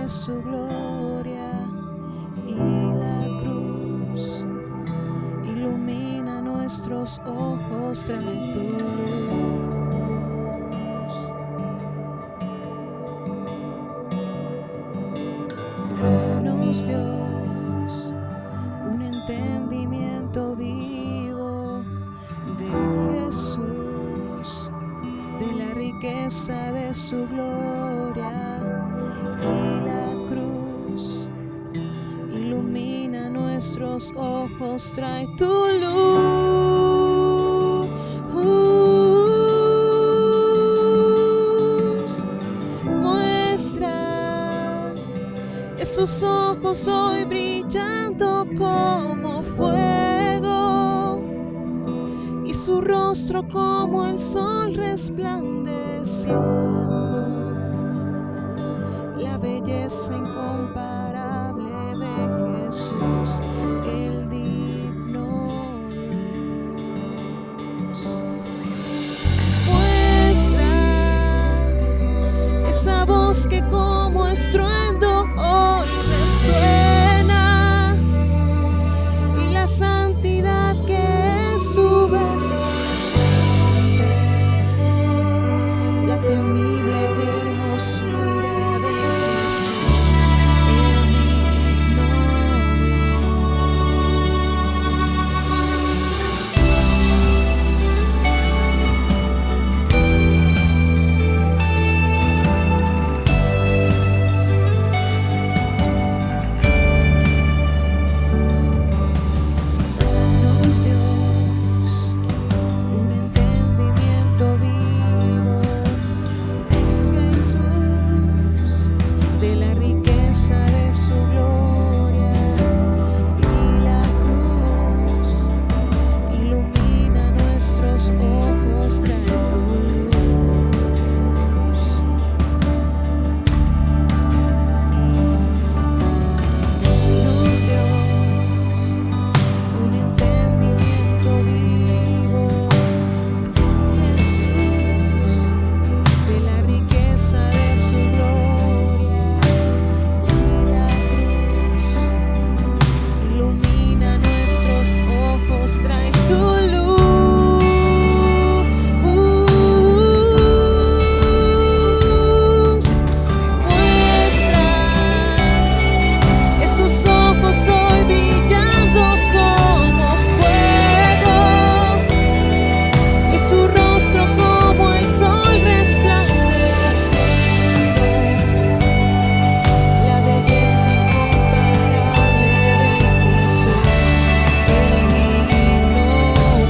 de su gloria y la cruz ilumina nuestros ojos, trae tu luz. Danos, Dios, un entendimiento vivo de Jesús, de la riqueza de su gloria y la cruz ilumina nuestros ojos, trae tu luz. Muestra esos ojos hoy brillando como fuego y su rostro como el sol resplandeciendo. La belleza incomparable de Jesús, el digno Dios. Muestra esa voz que como estruendo hoy resuena y la santidad que es su vestimenta, la temible hermosura de Jesús, el digno Danos, Dios, un entendimiento vivo de Jesús, de la riqueza de su gloria y la cruz ilumina nuestros ojos, trae tu luz. Danos, Dios, un entendimiento vivo de Jesús, de la riqueza de su gloria y la cruz ilumina nuestros ojos, trae tu luz. Muestra esos ojos hoy brillando como fuego y su rostro como el sol resplandeciendo. La belleza incomparable de Jesús, el digno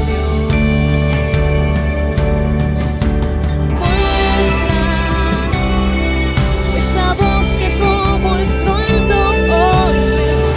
Dios. Muestra esa voz que como estruendo hoy resuena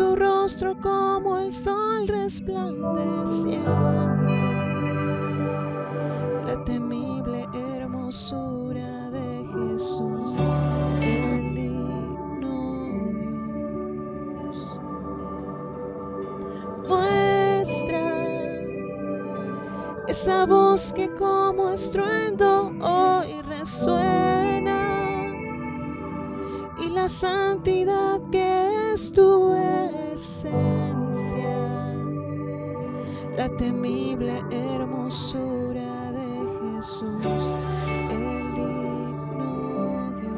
su rostro como el sol resplandeciendo. La temible hermosura de Jesús, el digno Dios. Muestra esa voz que como estruendo hoy resuena, y la santidad que es tu esencia, la temible hermosura de Jesús, el digno Dios.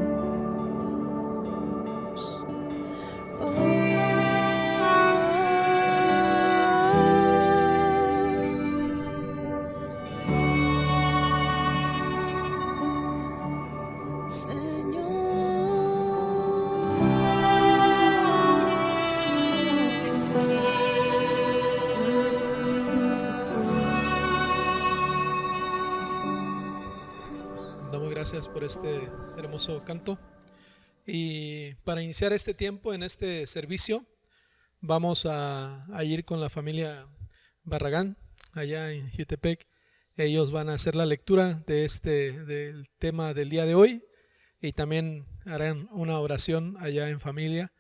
Gracias por este hermoso canto. Y para iniciar este tiempo en este servicio, vamos a ir con la familia Barragán allá en Jutepec. Ellos van a hacer la lectura del tema del día de hoy, y también harán una oración allá en familia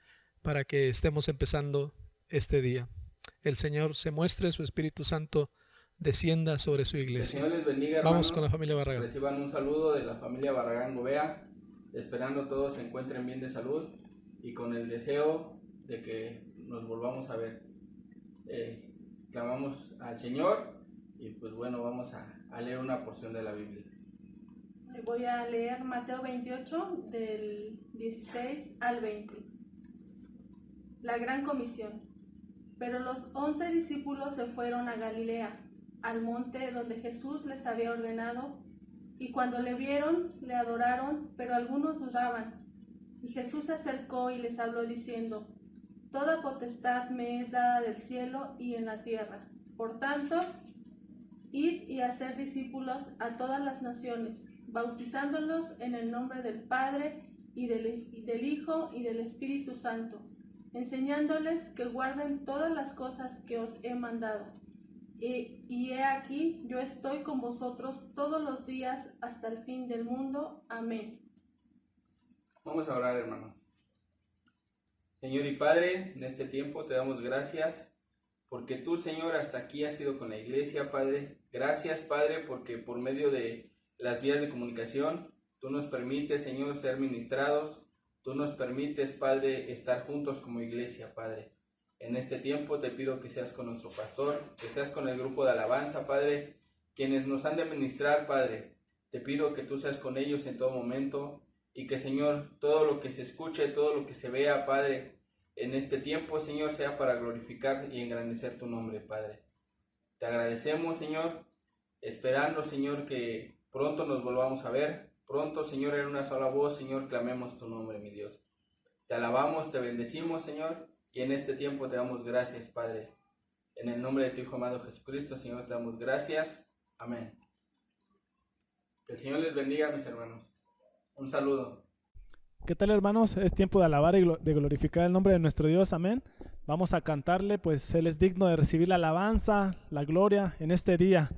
para que estemos empezando este día. El Señor se muestre, su Espíritu Santo descienda sobre su iglesia. El Señor les bendiga, hermanos. Vamos con la familia Barragán. Reciban un saludo de la familia Barragán Gobea, esperando todos se encuentren bien de salud y con el deseo de que nos volvamos a ver. Clamamos al Señor y pues bueno, vamos a leer una porción de la Biblia. Voy a leer Mateo 28 del 16 al 20. La gran comisión. Pero los 11 discípulos se fueron a Galilea, al monte donde Jesús les había ordenado, y cuando le vieron, le adoraron, pero algunos dudaban. Y Jesús se acercó y les habló diciendo: Toda potestad me es dada del cielo y en la tierra. Por tanto, id y haced discípulos a todas las naciones, bautizándolos en el nombre del Padre y del Hijo y del Espíritu Santo, enseñándoles que guarden todas las cosas que os he mandado. Y he aquí, yo estoy con vosotros todos los días hasta el fin del mundo. Amén. Vamos a orar, hermano. Señor y Padre, en este tiempo te damos gracias porque tú, Señor, hasta aquí has sido con la iglesia, Padre. Gracias, Padre, porque por medio de las vías de comunicación tú nos permites, Señor, ser ministrados. Tú nos permites, Padre, estar juntos como iglesia, Padre. En este tiempo te pido que seas con nuestro pastor, que seas con el grupo de alabanza, Padre, quienes nos han de ministrar, Padre. Te pido que tú seas con ellos en todo momento y que, Señor, todo lo que se escuche, todo lo que se vea, Padre, en este tiempo, Señor, sea para glorificar y engrandecer tu nombre, Padre. Te agradecemos, Señor, esperando, Señor, que pronto nos volvamos a ver. Pronto, Señor, en una sola voz, Señor, clamemos tu nombre, mi Dios. Te alabamos, te bendecimos, Señor. Y en este tiempo te damos gracias, Padre. En el nombre de tu Hijo amado Jesucristo, Señor, te damos gracias. Amén. Que el Señor les bendiga, mis hermanos. Un saludo. ¿Qué tal, hermanos? Es tiempo de alabar y de glorificar el nombre de nuestro Dios. Amén. Vamos a cantarle, pues Él es digno de recibir la alabanza, la gloria en este día.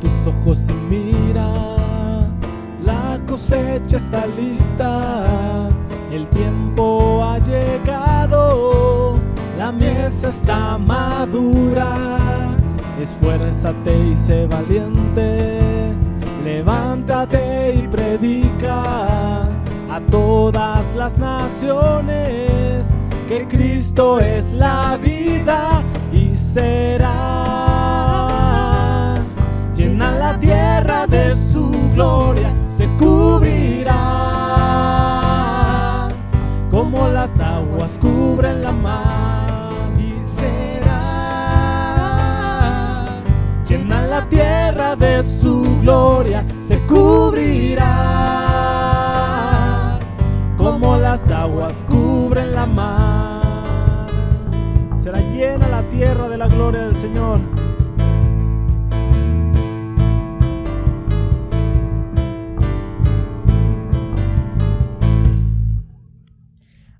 Tus ojos y mira, la cosecha está lista, el tiempo ha llegado, la mies está madura. Esfuérzate y sé valiente, levántate y predica a todas las naciones que Cristo es la vida y será. Llena la tierra de su gloria, se cubrirá como las aguas cubren la mar y será. Llena la tierra de su gloria, se cubrirá como las aguas cubren Señor.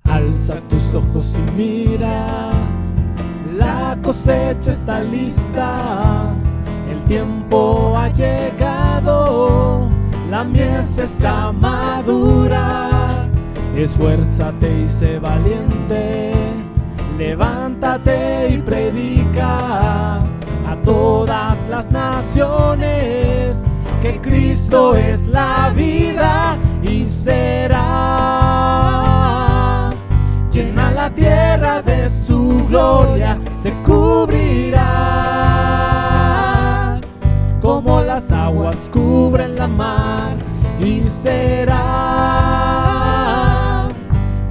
Alza tus ojos y mira, la cosecha está lista, el tiempo ha llegado, la mies está madura. Esfuérzate y sé valiente, levántate y predica a todas las naciones que Cristo es la vida y será. Llena la tierra de su gloria, se cubrirá como las aguas cubren la mar y será.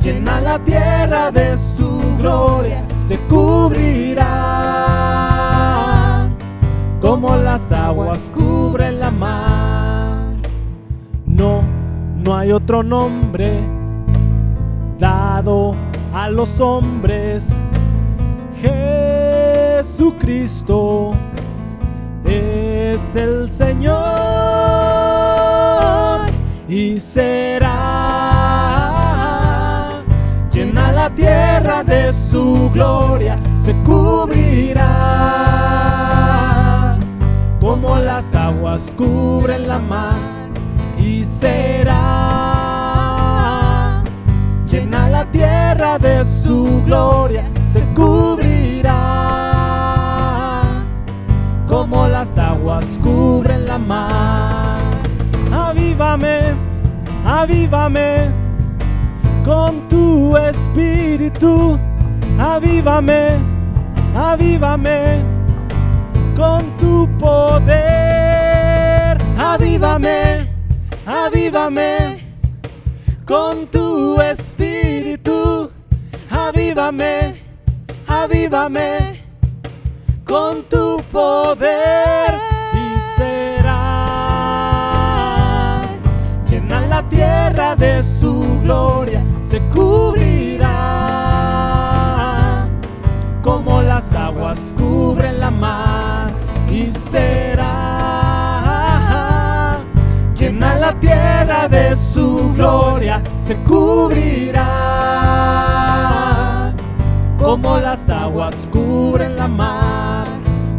Llena la tierra de su gloria, se cubrirá como las aguas cubren la mar. No hay otro nombre dado a los hombres. Jesucristo es el Señor y será. Llena la tierra de su gloria, se cubrirá como las aguas cubren la mar y será. Llena la tierra de su gloria, se cubrirá como las aguas cubren la mar. Avívame, avívame con tu espíritu, avívame, avívame con tu poder, avívame, avívame con tu espíritu, avívame, avívame con tu poder y será. Llena la tierra de su gloria, se cubrirá como las aguas cubren la mar y será. Llena la tierra de su gloria, se cubrirá como las aguas cubren la mar,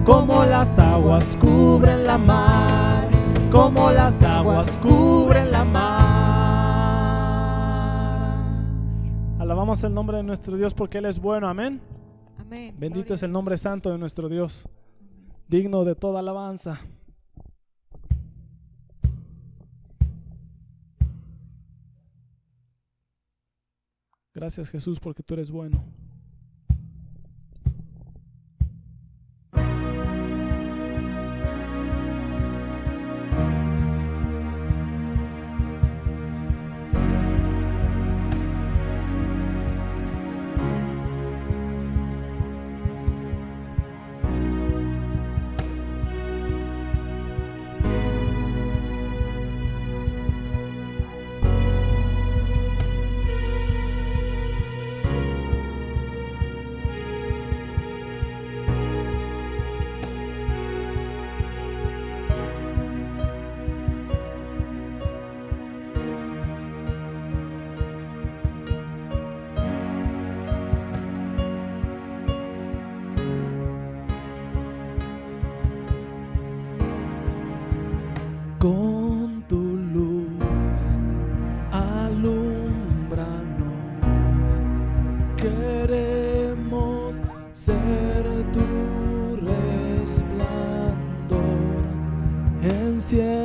como las aguas cubren la mar, como las aguas cubren la mar. Alabamos el nombre de nuestro Dios porque Él es bueno, amén. Amén. Bendito es el nombre santo de nuestro Dios, digno de toda alabanza. Gracias, Jesús, porque tú eres bueno. Con tu luz alúmbranos, queremos ser tu resplandor, enciéndenos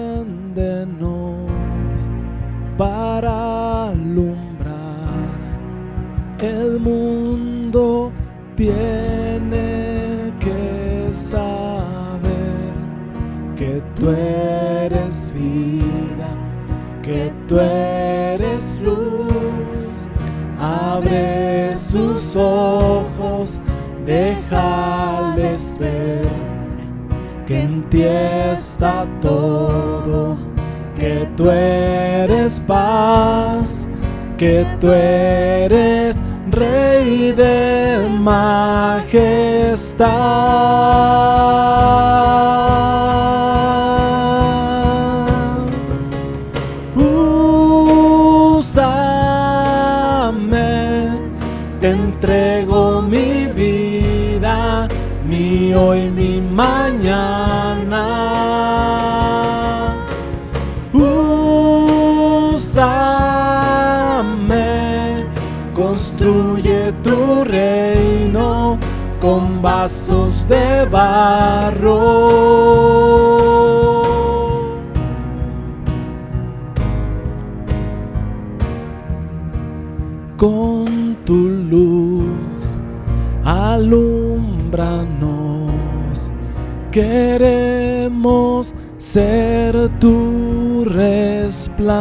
para alumbrar. El mundo tiene que saber que tú eres vida, que tú eres luz. Abre sus ojos, déjales ver que en ti está todo, que tú eres paz, que tú eres Rey de majestad. Úsame, te entrego mi vida, mi hoy, mi mañana. Úsame, construye tu reino con vasos de barro. Con tu luz alúmbranos, queremos ser tu resplandor.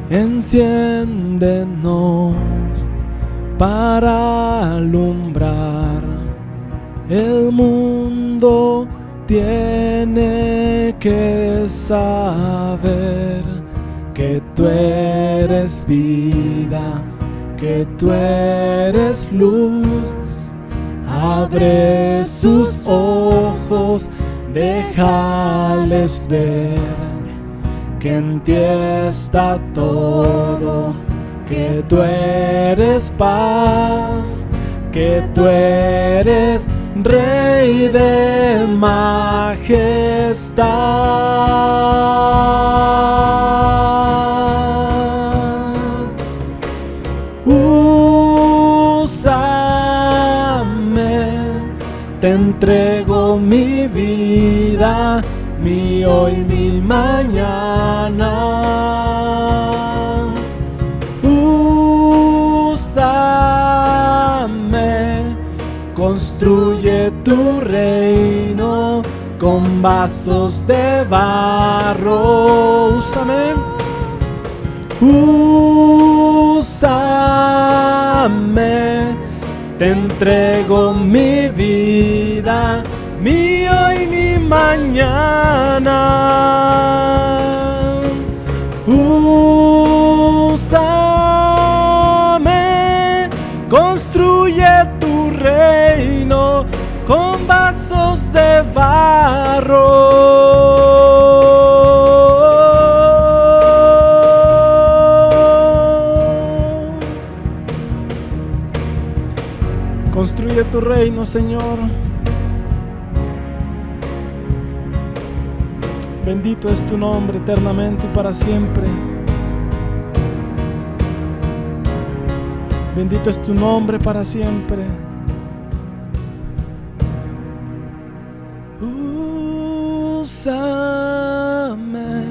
Enciéndenos para alumbrar. El mundo tiene que saber que tú eres vida, que tú eres luz. Abre sus ojos, déjales ver que en ti está todo, que tú eres paz, que tú eres Rey de majestad. Úsame, te entrego mi vida, mi hoy, mi mañana. Úsame, construye tu reino con vasos de barro. Úsame, úsame, te entrego mi vida, mi hoy, mi mañana. Úsame, construye tu reino con vasos de barro. Construye tu reino, Señor. Bendito es tu nombre eternamente y para siempre. Bendito es tu nombre para siempre. Úsame,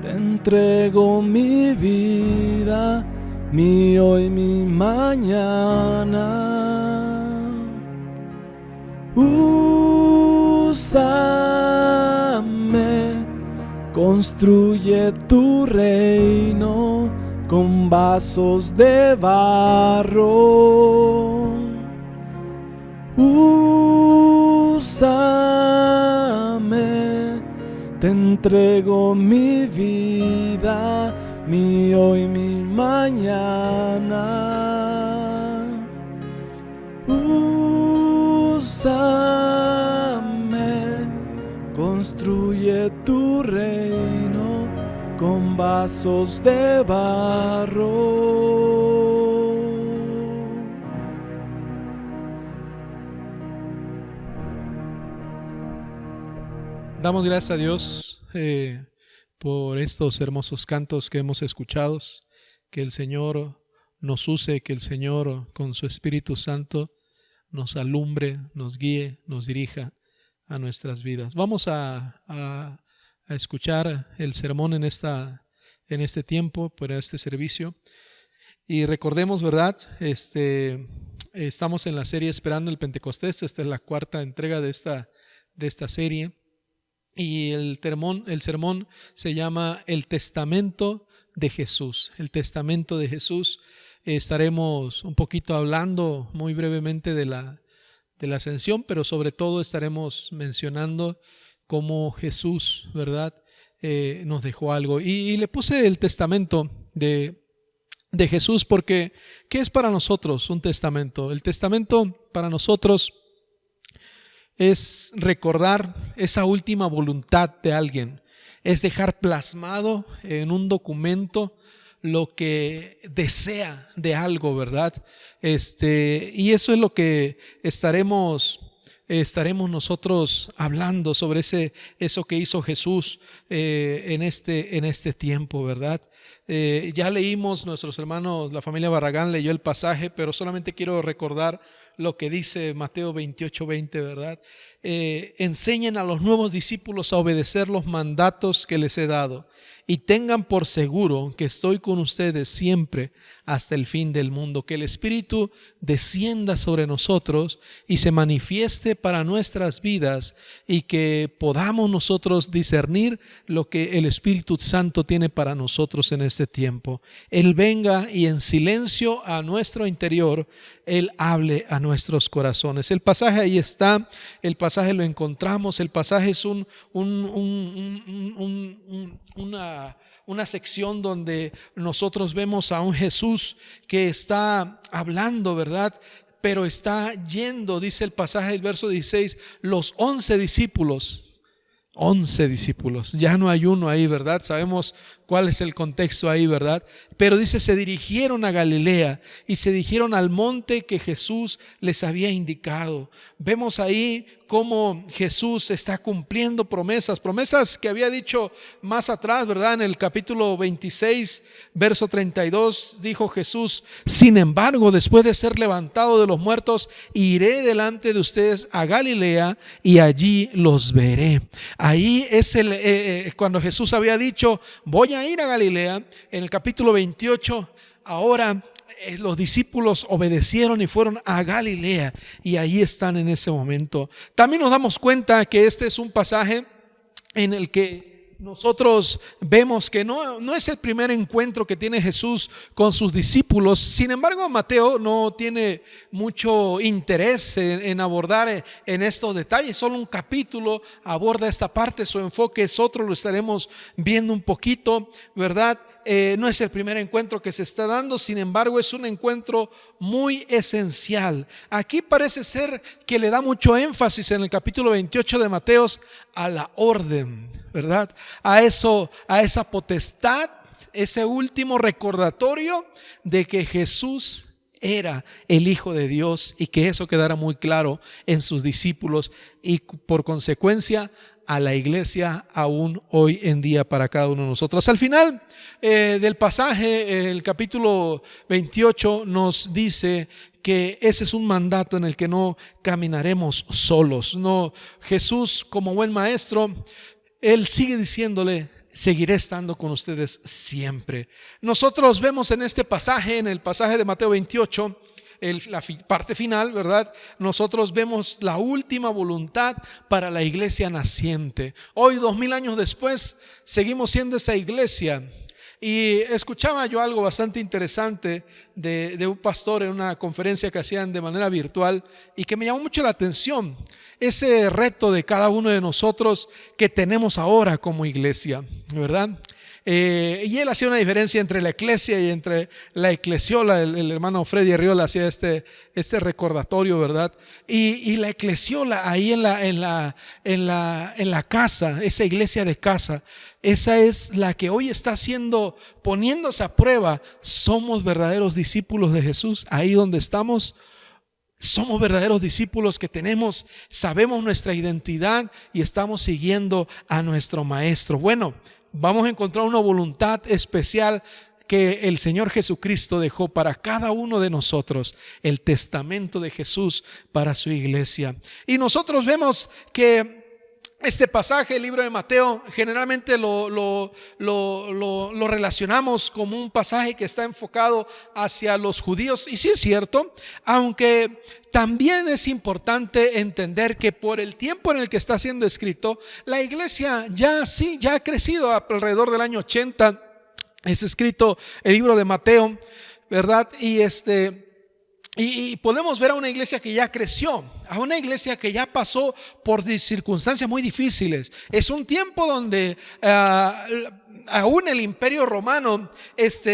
te entrego mi vida, mi hoy, mi mañana. Úsame, construye tu reino con vasos de barro. Úsame, te entrego mi vida, mi hoy, mi mañana. Úsame, construye tu reino con vasos de barro. Damos gracias a Dios por estos hermosos cantos que hemos escuchado. Que el Señor nos use, que el Señor con su Espíritu Santo nos alumbre, nos guíe, nos dirija a nuestras vidas. Vamos a escuchar el sermón en este tiempo, para este servicio. Y recordemos, ¿verdad? Estamos en la serie Esperando el Pentecostés. Esta es la cuarta entrega de esta serie. Y el sermón se llama El Testamento de Jesús. El Testamento de Jesús. Estaremos un poquito hablando muy brevemente de la ascensión, pero sobre todo estaremos mencionando cómo Jesús, ¿verdad? Nos dejó algo. Y le puse el testamento de de Jesús, porque ¿qué es para nosotros un testamento? El testamento para nosotros es recordar esa última voluntad de alguien, es dejar plasmado en un documento lo que desea de algo, ¿verdad? Y eso es lo que estaremos nosotros hablando sobre eso que hizo Jesús en este tiempo, ¿verdad? Ya leímos, nuestros hermanos, la familia Barragán leyó el pasaje, pero solamente quiero recordar lo que dice Mateo 28:20, ¿verdad? Enseñen a los nuevos discípulos a obedecer los mandatos que les he dado, y tengan por seguro que estoy con ustedes siempre hasta el fin del mundo. Que el Espíritu descienda sobre nosotros y se manifieste para nuestras vidas, y que podamos nosotros discernir lo que el Espíritu Santo tiene para nosotros en este tiempo. Él venga y en silencio a nuestro interior, Él hable a nuestros corazones. El pasaje ahí está, el pasaje lo encontramos, el pasaje es una sección donde nosotros vemos a un Jesús que está hablando, ¿verdad? Pero está yendo, dice el pasaje, el verso 16, los 11 discípulos, ya no hay uno ahí, ¿verdad? Sabemos cuál es el contexto ahí, ¿verdad? Pero dice, se dirigieron a Galilea y se dirigieron al monte que Jesús les había indicado. Vemos ahí cómo Jesús está cumpliendo promesas que había dicho más atrás, ¿verdad? En el capítulo 26, verso 32, dijo Jesús: sin embargo, después de ser levantado de los muertos, iré delante de ustedes a Galilea y allí los veré. Ahí es cuando Jesús había dicho, voy a ir a Galilea. En el capítulo 28, ahora los discípulos obedecieron y fueron a Galilea, y ahí están en ese momento. También nos damos cuenta que este es un pasaje en el que nosotros vemos que no es el primer encuentro que tiene Jesús con sus discípulos. Sin embargo, Mateo no tiene mucho interés en abordar en estos detalles. Solo un capítulo aborda esta parte, su enfoque es otro, lo estaremos viendo un poquito, ¿verdad? No es el primer encuentro que se está dando, sin embargo es un encuentro muy esencial. Aquí parece ser que le da mucho énfasis en el capítulo 28 de Mateo a la orden, ¿verdad? A esa potestad, ese último recordatorio de que Jesús era el Hijo de Dios, y que eso quedara muy claro en sus discípulos y por consecuencia a la iglesia aún hoy en día para cada uno de nosotros. Al final del pasaje, el capítulo 28 nos dice que ese es un mandato en el que no caminaremos solos. No, Jesús, como buen maestro, Él sigue diciéndole: seguiré estando con ustedes siempre. Nosotros vemos en este pasaje, en el pasaje de Mateo 28, la parte final, ¿verdad? Nosotros vemos la última voluntad para la iglesia naciente. Hoy, 2000 años después, seguimos siendo esa iglesia. Y escuchaba yo algo bastante interesante de un pastor en una conferencia que hacían de manera virtual, y que me llamó mucho la atención. Ese reto de cada uno de nosotros que tenemos ahora como iglesia, ¿verdad? Y él hacía una diferencia entre la iglesia y entre la eclesiola. El hermano Freddy Arriola hacía este recordatorio, ¿verdad? Y la eclesiola ahí en la casa, esa iglesia de casa, esa es la que hoy está poniéndose a prueba. Somos verdaderos discípulos de Jesús ahí donde estamos. Somos verdaderos discípulos que sabemos nuestra identidad y estamos siguiendo a nuestro maestro. Bueno, vamos a encontrar una voluntad especial que el Señor Jesucristo dejó para cada uno de nosotros, el testamento de Jesús para su iglesia. Y nosotros vemos que este pasaje, el libro de Mateo, generalmente lo relacionamos como un pasaje que está enfocado hacia los judíos, y sí es cierto, aunque también es importante entender que por el tiempo en el que está siendo escrito, la iglesia ya ha crecido. Alrededor del año 80 es escrito el libro de Mateo, ¿verdad? Y podemos ver a una iglesia que ya creció, a una iglesia que ya pasó por circunstancias muy difíciles. Es un tiempo donde aún el Imperio Romano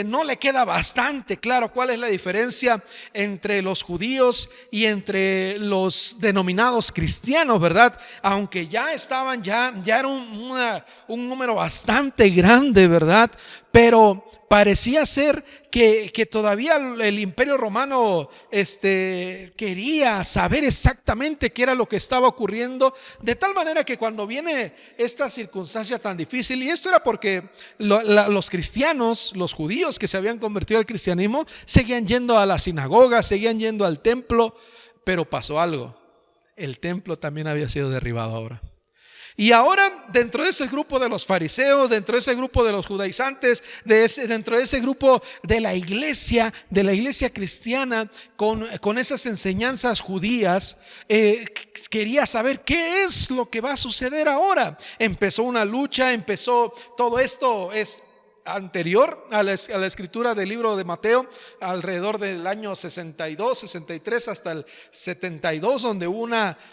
no le queda bastante claro cuál es la diferencia entre los judíos y entre los denominados cristianos, ¿verdad? Aunque ya estaban, ya era un número bastante grande, ¿verdad? Pero parecía ser que todavía el Imperio Romano quería saber exactamente qué era lo que estaba ocurriendo, de tal manera que cuando viene esta circunstancia tan difícil, y esto era porque los cristianos, los judíos que se habían convertido al cristianismo, seguían yendo a la sinagoga, seguían yendo al templo, pero pasó algo: el templo también había sido derribado ahora. Y ahora, dentro de ese grupo de los fariseos, dentro de ese grupo de los judaizantes, dentro de ese grupo de la iglesia cristiana, con esas enseñanzas judías, quería saber qué es lo que va a suceder ahora. Empezó una lucha, todo esto es anterior a la escritura del libro de Mateo, alrededor del año 62, 63 hasta el 72, donde hubo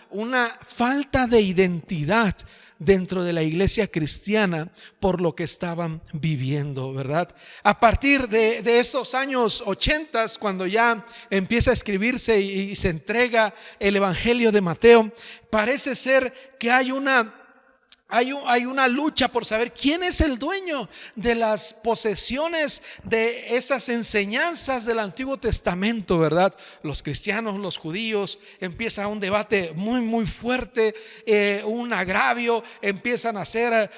una falta de identidad dentro de la iglesia cristiana por lo que estaban viviendo, ¿verdad? A partir de esos años 80, cuando ya empieza a escribirse y se entrega el Evangelio de Mateo, parece ser que hay una lucha por saber quién es el dueño de las posesiones de esas enseñanzas del Antiguo Testamento, ¿verdad? Los cristianos, los judíos, empieza un debate muy muy fuerte, un agravio, empiezan a hacer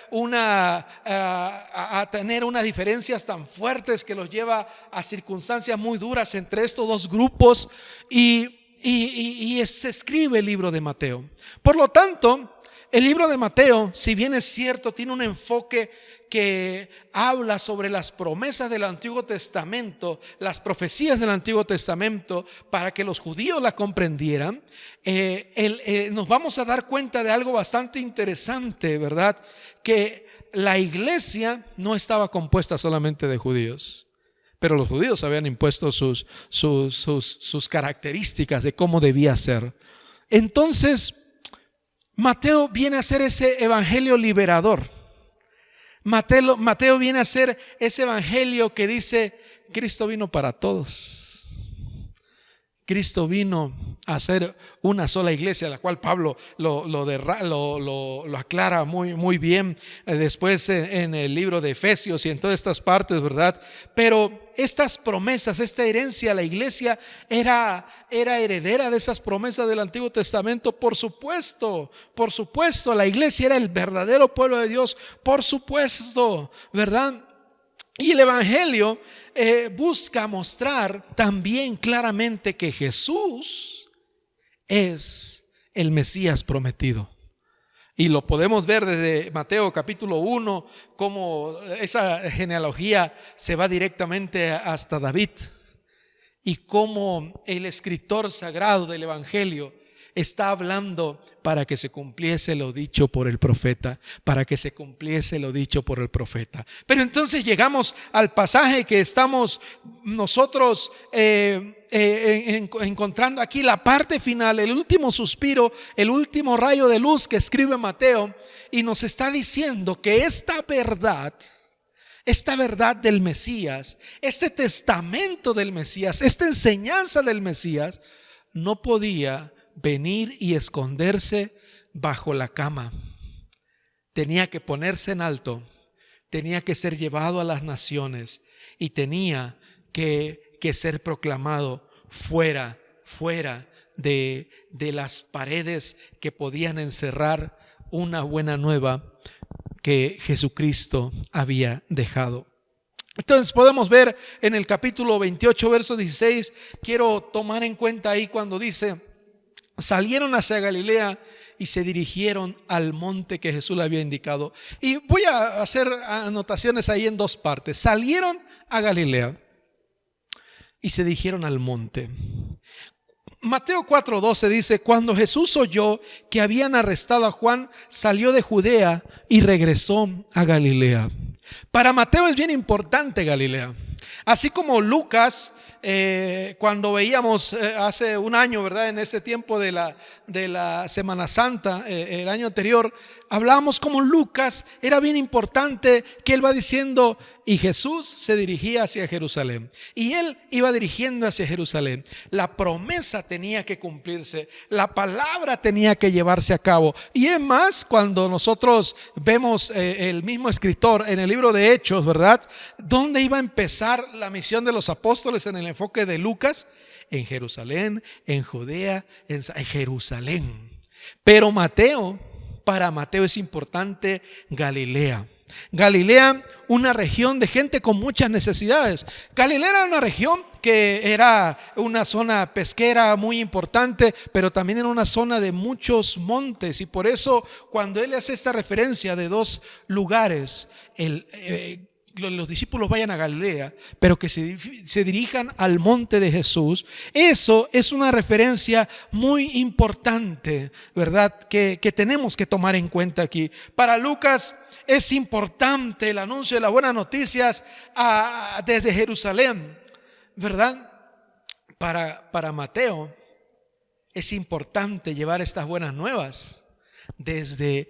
a tener unas diferencias tan fuertes que los lleva a circunstancias muy duras entre estos dos grupos, y se escribe el libro de Mateo. Por lo tanto, el libro de Mateo, si bien es cierto, tiene un enfoque que habla sobre las promesas del Antiguo Testamento, las profecías del Antiguo Testamento, para que los judíos la comprendieran. Nos vamos a dar cuenta de algo bastante interesante, ¿verdad? Que la iglesia no estaba compuesta solamente de judíos, pero los judíos habían impuesto sus características de cómo debía ser. Entonces, Mateo viene a ser ese evangelio liberador. Mateo viene a ser ese evangelio que dice: Cristo vino para todos. Cristo vino a hacer una sola iglesia, la cual Pablo lo aclara muy, muy bien después en el libro de Efesios y en todas estas partes, ¿verdad? Pero estas promesas, esta herencia, la iglesia era heredera de esas promesas del Antiguo Testamento. Por supuesto, la iglesia era el verdadero pueblo de Dios, por supuesto, ¿verdad? Y el evangelio busca mostrar también claramente que Jesús es el Mesías prometido. Y lo podemos ver desde Mateo capítulo 1, cómo esa genealogía se va directamente hasta David, y cómo el escritor sagrado del evangelio está hablando para que se cumpliese lo dicho por el profeta, Pero entonces llegamos al pasaje que estamos nosotros encontrando aquí, la parte final, el último suspiro, el último rayo de luz que escribe Mateo, y nos está diciendo que esta verdad del Mesías, este testamento del Mesías, esta enseñanza del Mesías, no podía venir y esconderse bajo la cama. Tenía que ponerse en alto, tenía que ser llevado a las naciones, y tenía que ser proclamado fuera de las paredes que podían encerrar una buena nueva que Jesucristo había dejado. Entonces podemos ver en el capítulo 28, verso 16, quiero tomar en cuenta ahí cuando dice: salieron hacia Galilea y se dirigieron al monte que Jesús le había indicado. Y voy a hacer anotaciones ahí en dos partes. Salieron a Galilea y se dirigieron al monte. Mateo 4:12 dice: cuando Jesús oyó que habían arrestado a Juan, salió de Judea y regresó a Galilea. Para Mateo es bien importante Galilea. Así como Lucas, cuando veíamos hace un año, ¿verdad? En ese tiempo de la Semana Santa, el año anterior, hablábamos como Lucas era bien importante, que él va diciendo, y Jesús se dirigía hacia Jerusalén, y él iba dirigiendo hacia Jerusalén. La promesa tenía que cumplirse, la palabra tenía que llevarse a cabo. Y es más, cuando nosotros vemos el mismo escritor en el libro de Hechos, ¿verdad? ¿Dónde iba a empezar la misión de los apóstoles en el enfoque de Lucas? En Jerusalén, en Judea, en Jerusalén. Pero para Mateo es importante Galilea. Galilea, una región de gente con muchas necesidades. Galilea era una región que era una zona pesquera muy importante, pero también era una zona de muchos montes. Y por eso cuando él hace esta referencia de dos lugares, los discípulos vayan a Galilea, pero que se dirijan al monte de Jesús. Eso es una referencia muy importante, ¿verdad? Que tenemos que tomar en cuenta aquí. Para Lucas es importante el anuncio de las buenas noticias desde Jerusalén, ¿verdad? Para Mateo es importante llevar estas buenas nuevas desde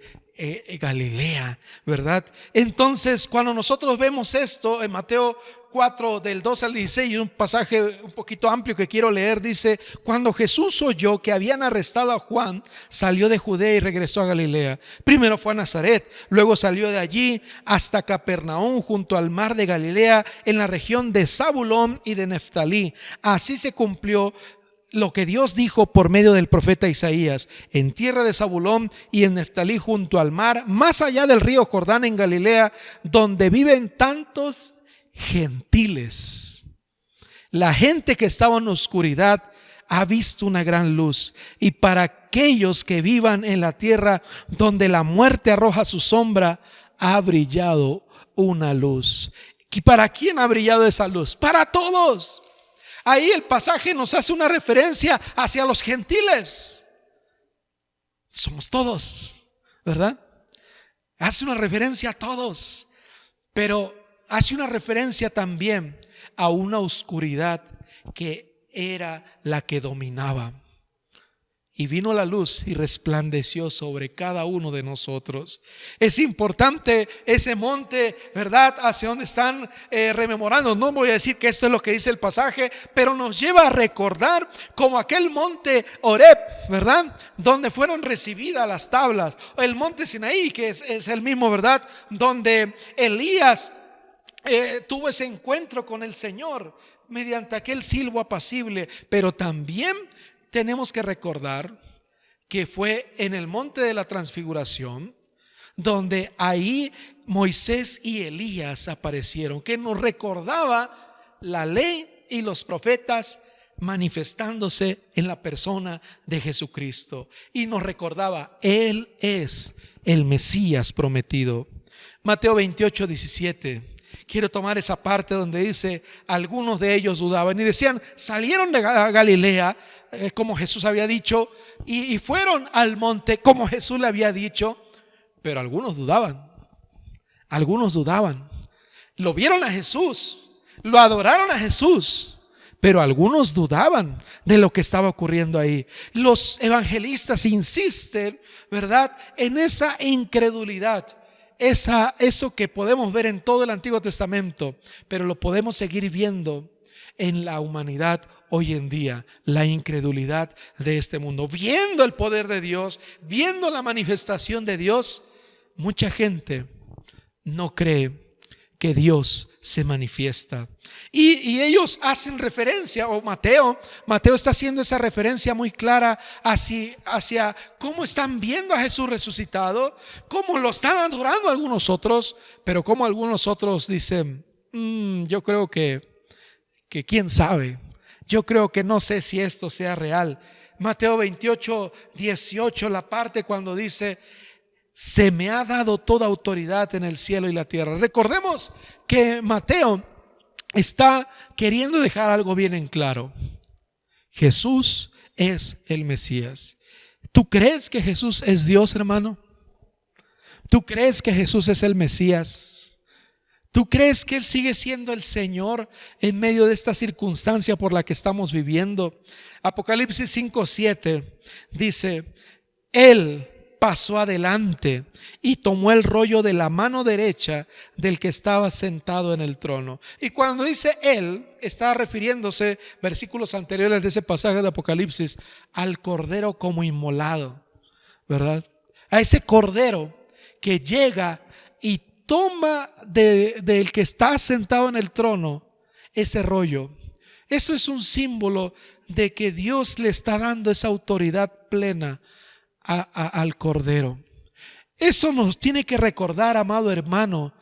Galilea, ¿verdad? Entonces, cuando nosotros vemos esto en Mateo 4 del 2 al 16, un pasaje un poquito amplio que quiero leer, dice: cuando Jesús oyó que habían arrestado a Juan, salió de Judea y regresó a Galilea. Primero fue a Nazaret, luego salió de allí hasta Capernaum, junto al mar de Galilea, en la región de Zabulón y de Neftalí. Así se cumplió lo que Dios dijo por medio del profeta Isaías: en tierra de Zabulón y en Neftalí, junto al mar, más allá del río Jordán, en Galilea, donde viven tantos gentiles. La gente que estaba en oscuridad ha visto una gran luz, y para aquellos que vivan en la tierra donde la muerte arroja su sombra, ha brillado una luz. ¿Y para quién ha brillado esa luz? Para todos. Ahí el pasaje nos hace una referencia hacia los gentiles. Somos todos, ¿verdad? Hace una referencia a todos, pero hace una referencia también a una oscuridad que era la que dominaba. Y vino la luz y resplandeció sobre cada uno de nosotros. Es importante ese monte, ¿verdad? Hacia donde están rememorando. No voy a decir que esto es lo que dice el pasaje, pero nos lleva a recordar como aquel monte Horeb, ¿verdad? Donde fueron recibidas las tablas. O el monte Sinaí, que es el mismo, ¿verdad? Donde Elías tuvo ese encuentro con el Señor mediante aquel silbo apacible. Pero también tenemos que recordar que fue en el monte de la transfiguración donde ahí Moisés y Elías aparecieron, que nos recordaba la ley y los profetas manifestándose en la persona de Jesucristo, y nos recordaba: Él es el Mesías prometido. Mateo 28, 17. Quiero tomar esa parte donde dice: algunos de ellos dudaban y decían, salieron de Galilea, como Jesús había dicho, y fueron al monte como Jesús le había dicho. Pero algunos dudaban. Lo vieron a Jesús, lo adoraron a Jesús, pero algunos dudaban de lo que estaba ocurriendo ahí. Los evangelistas insisten, ¿verdad?, en esa incredulidad. Eso que podemos ver en todo el Antiguo Testamento, pero lo podemos seguir viendo en la humanidad hoy en día, la incredulidad de este mundo. Viendo el poder de Dios, viendo la manifestación de Dios, mucha gente no cree que Dios se manifiesta. Y ellos hacen referencia, o Mateo está haciendo esa referencia muy clara hacia cómo están viendo a Jesús resucitado, cómo lo están adorando algunos otros, pero cómo algunos otros dicen: yo creo que quién sabe, yo creo que no sé si esto sea real. Mateo 28, 18, la parte cuando dice: se me ha dado toda autoridad en el cielo y la tierra. Recordemos que Mateo está queriendo dejar algo bien en claro: Jesús es el Mesías. ¿Tú crees que Jesús es Dios, hermano? ¿Tú crees que Jesús es el Mesías? ¿Tú crees que Él sigue siendo el Señor en medio de esta circunstancia por la que estamos viviendo? Apocalipsis 5:7 dice: Él pasó adelante y tomó el rollo de la mano derecha del que estaba sentado en el trono. Y cuando dice Él, está refiriéndose, versículos anteriores de ese pasaje de Apocalipsis, al Cordero como inmolado, ¿verdad? A ese Cordero que llega y toma del que está sentado en el trono ese rollo. Eso es un símbolo de que Dios le está dando esa autoridad plena al Cordero. Eso nos tiene que recordar, amado hermano,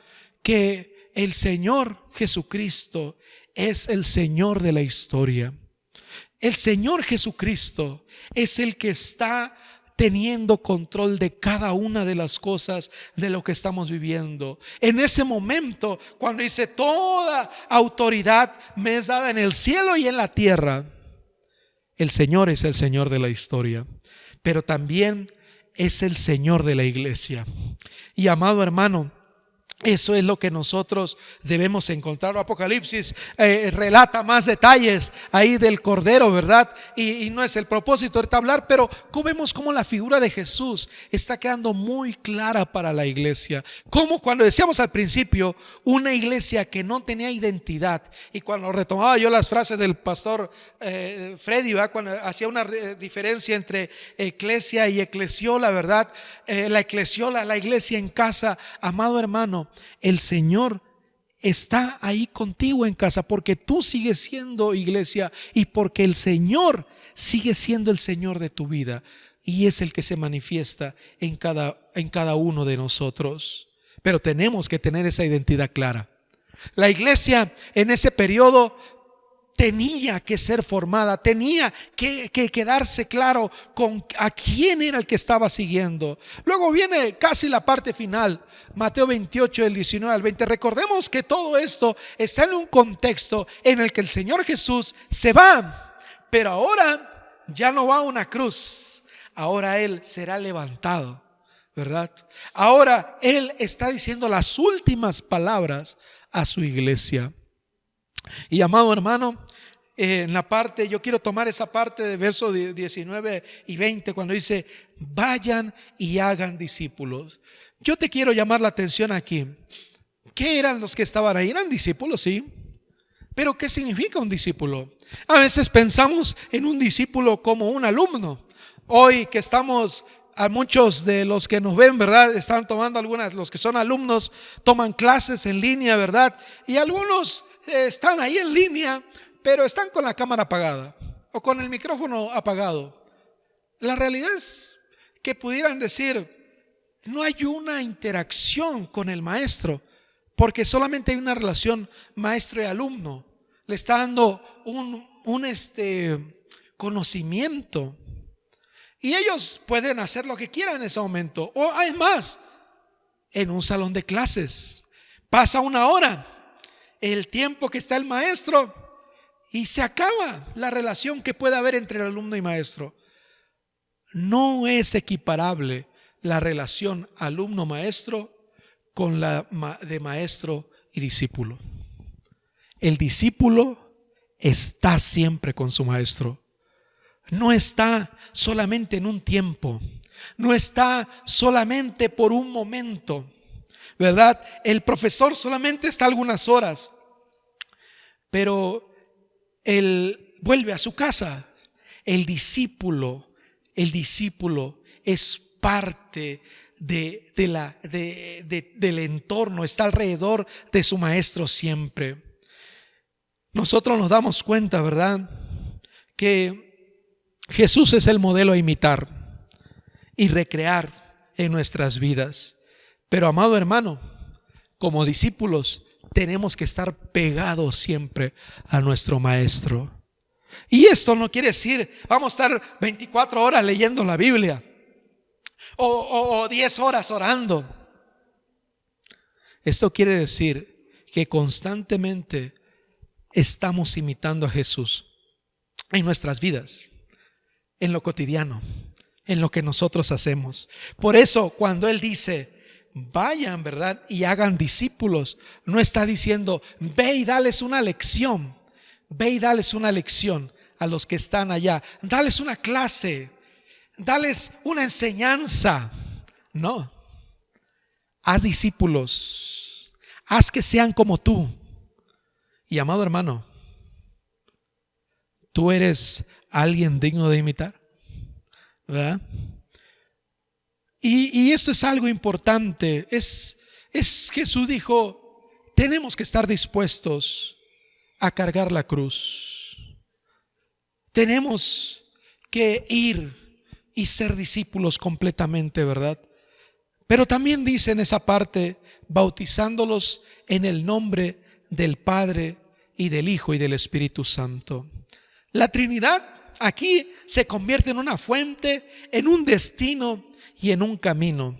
que el Señor Jesucristo es el Señor de la historia. El Señor Jesucristo es el que está teniendo control de cada una de las cosas de lo que estamos viviendo. En ese momento, cuando dice: toda autoridad me es dada en el cielo y en la tierra, el Señor es el Señor de la historia, pero también es el Señor de la iglesia. Y amado hermano, eso es lo que nosotros debemos encontrar. Apocalipsis relata más detalles ahí del Cordero, ¿verdad? Y no es el propósito ahorita hablar, pero vemos cómo la figura de Jesús está quedando muy clara para la iglesia. Como cuando decíamos al principio, una iglesia que no tenía identidad. Y cuando retomaba yo las frases del pastor Freddy, ¿verdad? Cuando hacía una diferencia entre eclesia y eclesiola, ¿verdad? La eclesiola, la iglesia en casa. Amado hermano, el Señor está ahí contigo en casa porque tú sigues siendo iglesia y porque el Señor sigue siendo el Señor de tu vida y es el que se manifiesta en cada uno de nosotros. Pero tenemos que tener esa identidad clara. La iglesia en ese periodo tenía que ser formada, tenía que quedarse claro con a quién era el que estaba siguiendo. Luego viene casi la parte final, Mateo 28 del 19 al 20. Recordemos que todo esto está en un contexto en el que el Señor Jesús se va, pero ahora ya no va a una cruz, ahora Él será levantado, ¿verdad? Ahora Él está diciendo las últimas palabras a su iglesia. Y amado hermano, en la parte, yo quiero tomar esa parte de versos 19 y 20 cuando dice: vayan y hagan discípulos. Yo te quiero llamar la atención aquí. ¿Qué eran los que estaban ahí? Eran discípulos, sí, pero ¿qué significa un discípulo? A veces pensamos en un discípulo como un alumno. Hoy que estamos, a muchos de los que nos ven, ¿verdad? Están tomando los que son alumnos, toman clases en línea, ¿verdad? Y algunos están ahí en línea, pero están con la cámara apagada o con el micrófono apagado. La realidad es que pudieran decir: no hay una interacción con el maestro, porque solamente hay una relación maestro y alumno. Le está dando un conocimiento y ellos pueden hacer lo que quieran en ese momento. O es más, en un salón de clases pasa una hora, el tiempo que está el maestro, y se acaba la relación que puede haber entre el alumno y maestro. No es equiparable la relación alumno-maestro con la de maestro y discípulo. El discípulo está siempre con su maestro. No está solamente en un tiempo, no está solamente por un momento, ¿verdad? El profesor solamente está algunas horas, pero él vuelve a su casa. El discípulo es parte del entorno, está alrededor de su maestro siempre. Nosotros nos damos cuenta, ¿verdad?, que Jesús es el modelo a imitar y recrear en nuestras vidas. Pero amado hermano, como discípulos tenemos que estar pegados siempre a nuestro maestro. Y esto no quiere decir vamos a estar 24 horas leyendo la Biblia o 10 horas orando. Esto quiere decir que constantemente estamos imitando a Jesús en nuestras vidas, en lo cotidiano, en lo que nosotros hacemos. Por eso cuando Él dice: vayan, ¿verdad? Y hagan discípulos. No está diciendo, ve y dales una lección. Ve y dales una lección a los que están allá. Dales una clase. Dales una enseñanza. No. Haz discípulos. Haz que sean como tú. Y amado hermano, tú eres alguien digno de imitar, ¿verdad? Y esto es algo importante. Jesús dijo, tenemos que estar dispuestos a cargar la cruz. Tenemos que ir y ser discípulos completamente, ¿verdad? Pero también dice en esa parte, bautizándolos en el nombre del Padre y del Hijo y del Espíritu Santo. La Trinidad aquí se convierte en una fuente, en un destino y en un camino,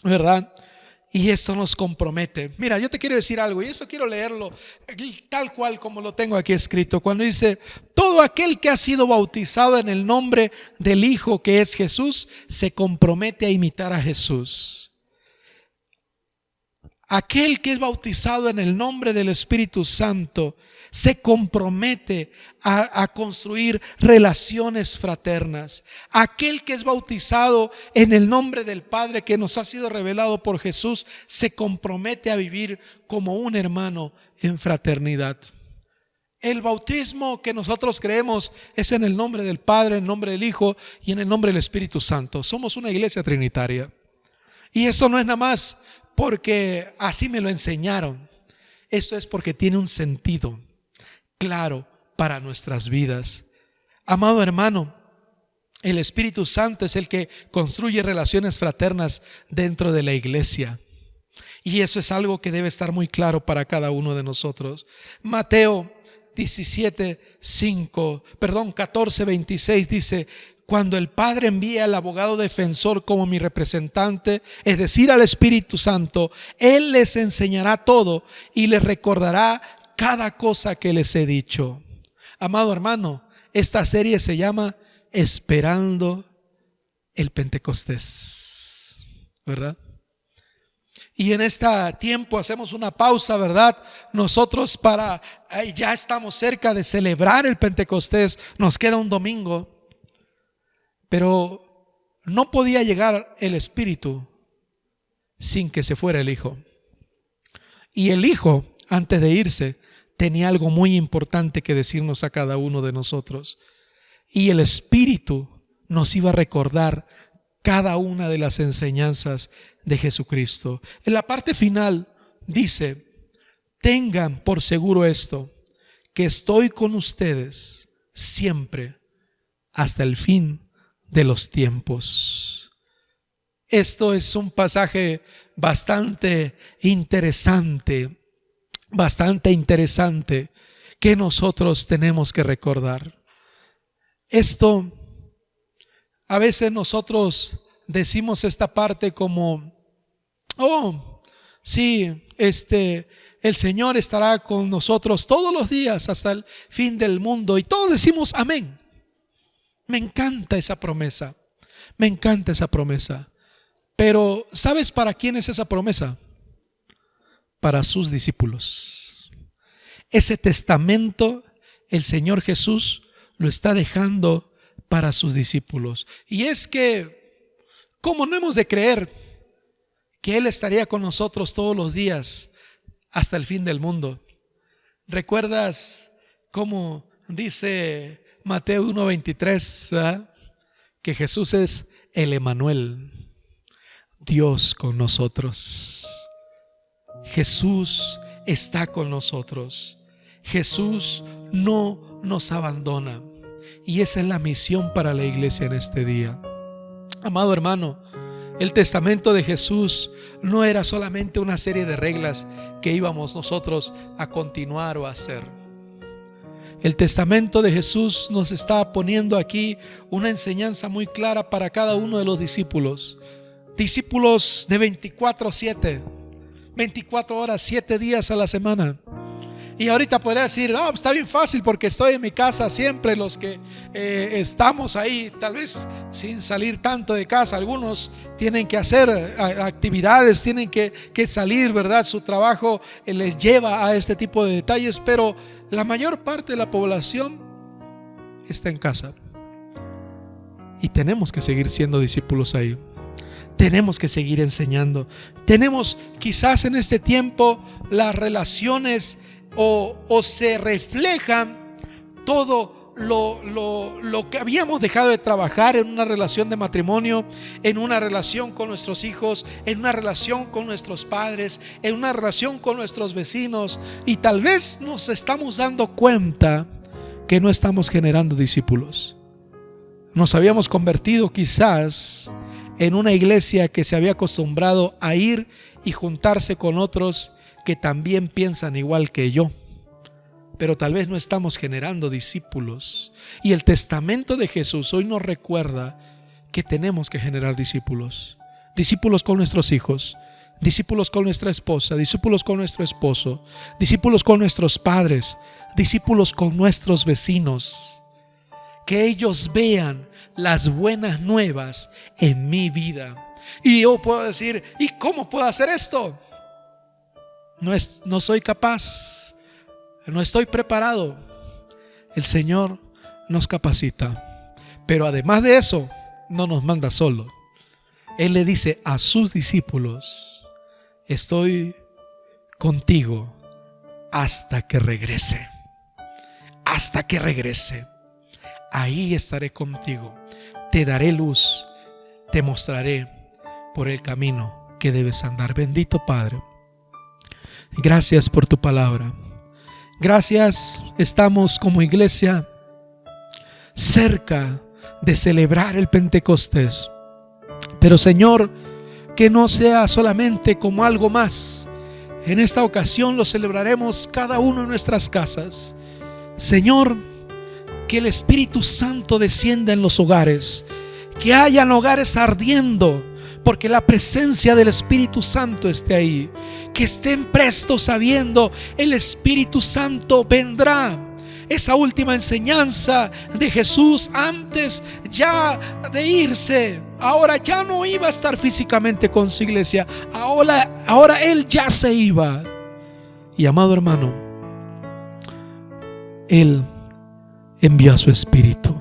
¿verdad? Y esto nos compromete. Mira, yo te quiero decir algo, y esto quiero leerlo tal cual como lo tengo aquí escrito. Cuando dice, todo aquel que ha sido bautizado en el nombre del Hijo, que es Jesús, se compromete a imitar a Jesús. Aquel que es bautizado en el nombre del Espíritu Santo se compromete a construir relaciones fraternas. Aquel que es bautizado en el nombre del Padre que nos ha sido revelado por Jesús se compromete a vivir como un hermano en fraternidad. El bautismo que nosotros creemos es en el nombre del Padre, en el nombre del Hijo y en el nombre del Espíritu Santo. Somos una iglesia trinitaria. Y eso no es nada más porque así me lo enseñaron. Esto es porque tiene un sentido claro para nuestras vidas. Amado hermano, el Espíritu Santo es el que construye relaciones fraternas dentro de la iglesia. Y eso es algo que debe estar muy claro para cada uno de nosotros. Mateo 14:26 dice, cuando el Padre envíe al abogado defensor como mi representante, es decir, al Espíritu Santo, Él les enseñará todo y les recordará cada cosa que les he dicho. Amado hermano, esta serie se llama Esperando el Pentecostés, ¿verdad? Y en este tiempo hacemos una pausa, ¿verdad? Nosotros ya estamos cerca de celebrar el Pentecostés, nos queda un domingo, pero no podía llegar el Espíritu sin que se fuera el Hijo. Y el Hijo, antes de irse, tenía algo muy importante que decirnos a cada uno de nosotros. Y el Espíritu nos iba a recordar cada una de las enseñanzas de Jesucristo. En la parte final dice, tengan por seguro esto, que estoy con ustedes siempre hasta el fin de los tiempos. Esto es un pasaje bastante interesante que nosotros tenemos que recordar. Esto, a veces nosotros decimos esta parte como, oh, sí, el Señor estará con nosotros todos los días hasta el fin del mundo, y todos decimos amén. Me encanta esa promesa, pero ¿sabes para quién es esa promesa? Para sus discípulos. Ese testamento el Señor Jesús lo está dejando para sus discípulos. Y es que, ¿cómo no hemos de creer que Él estaría con nosotros todos los días hasta el fin del mundo? ¿Recuerdas cómo dice Mateo 1:23, ¿verdad? Que Jesús es el Emmanuel, Dios con nosotros. Jesús está con nosotros. Jesús no nos abandona. Y esa es la misión para la iglesia en este día. Amado hermano, el testamento de Jesús no era solamente una serie de reglas que íbamos nosotros a continuar o a hacer. El testamento de Jesús nos está poniendo aquí una enseñanza muy clara para cada uno de los discípulos. Discípulos de 24 horas, 7 días a la semana. Y ahorita podría decir, no, está bien fácil porque estoy en mi casa siempre. Los que estamos ahí, tal vez sin salir tanto de casa. Algunos tienen que hacer actividades, tienen que salir, ¿verdad? Su trabajo les lleva a este tipo de detalles, pero la mayor parte de la población está en casa. Y tenemos que seguir siendo discípulos ahí. Tenemos que seguir enseñando. Tenemos quizás en este tiempo las relaciones o se reflejan todo lo que habíamos dejado de trabajar en una relación de matrimonio, en una relación con nuestros hijos, en una relación con nuestros padres, en una relación con nuestros vecinos, y tal vez nos estamos dando cuenta que no estamos generando discípulos. Nos habíamos convertido quizás en una iglesia que se había acostumbrado a ir y juntarse con otros que también piensan igual que yo, pero tal vez no estamos generando discípulos. Y el testamento de Jesús hoy nos recuerda que tenemos que generar discípulos. Discípulos con nuestros hijos, discípulos con nuestra esposa, discípulos con nuestro esposo, discípulos con nuestros padres, discípulos con nuestros vecinos. Que ellos vean las buenas nuevas en mi vida. Y yo puedo decir, ¿y cómo puedo hacer esto? No soy capaz, no estoy preparado. El Señor nos capacita, pero además de eso no nos manda solo. Él le dice a sus discípulos: estoy contigo hasta que regrese. Hasta que regrese, ahí estaré contigo. Te daré luz, te mostraré por el camino que debes andar. Bendito Padre, gracias por tu palabra. Gracias, estamos como iglesia cerca de celebrar el Pentecostés. Pero Señor, que no sea solamente como algo más. En esta ocasión lo celebraremos cada uno en nuestras casas. Señor, que el Espíritu Santo descienda en los hogares, que hayan hogares ardiendo porque la presencia del Espíritu Santo esté ahí. Que estén prestos sabiendo el Espíritu Santo vendrá. Esa última enseñanza de Jesús antes ya de irse, ahora ya no iba a estar físicamente con su iglesia, ahora Él ya se iba. Y amado hermano, Él envió a su Espíritu.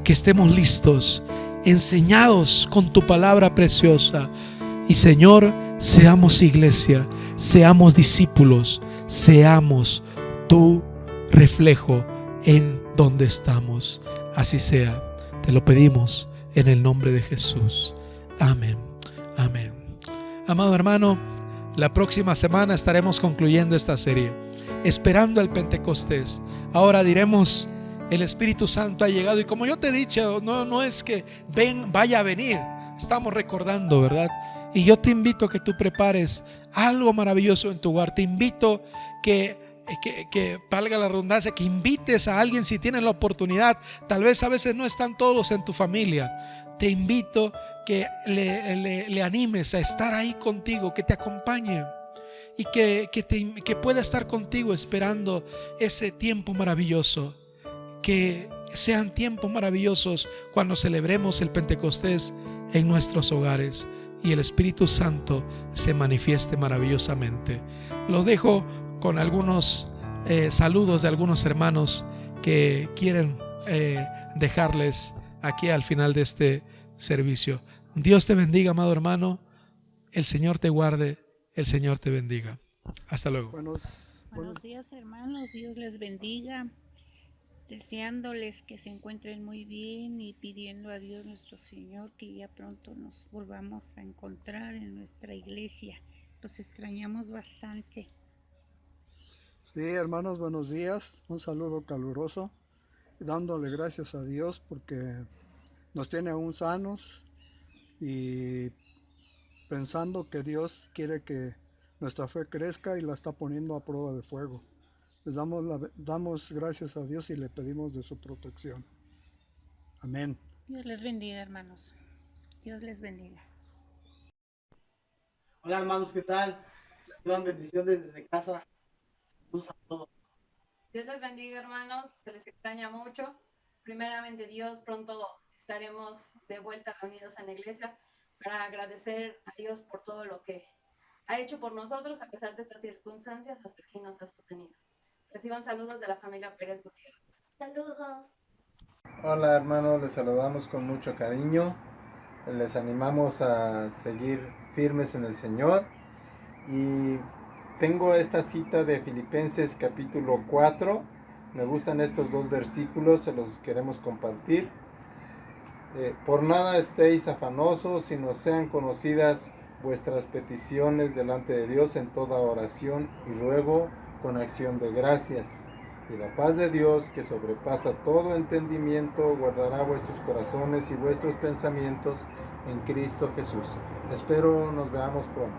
Que estemos listos, enseñados con tu palabra preciosa. Y Señor, seamos iglesia, seamos discípulos, seamos tu reflejo en donde estamos. Así sea, te lo pedimos en el nombre de Jesús. Amén, amén. Amado hermano, la próxima semana estaremos concluyendo esta serie, esperando el Pentecostés. Ahora diremos: el Espíritu Santo ha llegado. Y como yo te he dicho, no es que vaya a venir, estamos recordando, ¿verdad? Y yo te invito a que tú prepares algo maravilloso en tu hogar. Te invito que valga la redundancia, que invites a alguien si tienes la oportunidad. Tal vez a veces no están todos en tu familia. Te invito que le animes a estar ahí contigo, que te acompañe y que pueda estar contigo esperando ese tiempo maravilloso. Que sean tiempos maravillosos cuando celebremos el Pentecostés en nuestros hogares y el Espíritu Santo se manifieste maravillosamente. Los dejo con algunos saludos de algunos hermanos que quieren dejarles aquí al final de este servicio. Dios te bendiga, amado hermano. El Señor te guarde. El Señor te bendiga. Hasta luego. Buenos días, hermanos. Dios les bendiga. Deseándoles que se encuentren muy bien y pidiendo a Dios nuestro Señor que ya pronto nos volvamos a encontrar en nuestra iglesia. Los extrañamos bastante. Sí, hermanos, buenos días. Un saludo caluroso, dándole gracias a Dios porque nos tiene aún sanos y pensando que Dios quiere que nuestra fe crezca y la está poniendo a prueba de fuego. Les damos gracias a Dios y le pedimos de su protección. Amén. Dios les bendiga, hermanos. Dios les bendiga. Hola, hermanos, ¿qué tal? Reciban bendiciones desde casa. Saludos a todos. Dios les bendiga, hermanos. Se les extraña mucho. Primeramente, Dios pronto estaremos de vuelta reunidos en la iglesia para agradecer a Dios por todo lo que ha hecho por nosotros a pesar de estas circunstancias. Hasta aquí nos ha sostenido. Reciban saludos de la familia Pérez Gutiérrez. Saludos. Hola hermanos, les saludamos con mucho cariño. Les animamos a seguir firmes en el Señor. Y tengo esta cita de Filipenses capítulo 4. Me gustan estos dos versículos, se los queremos compartir. Por nada estéis afanosos, sino sean conocidas vuestras peticiones delante de Dios en toda oración y ruego con acción de gracias. Y la paz de Dios, que sobrepasa todo entendimiento, guardará vuestros corazones y vuestros pensamientos en Cristo Jesús. Espero nos veamos pronto.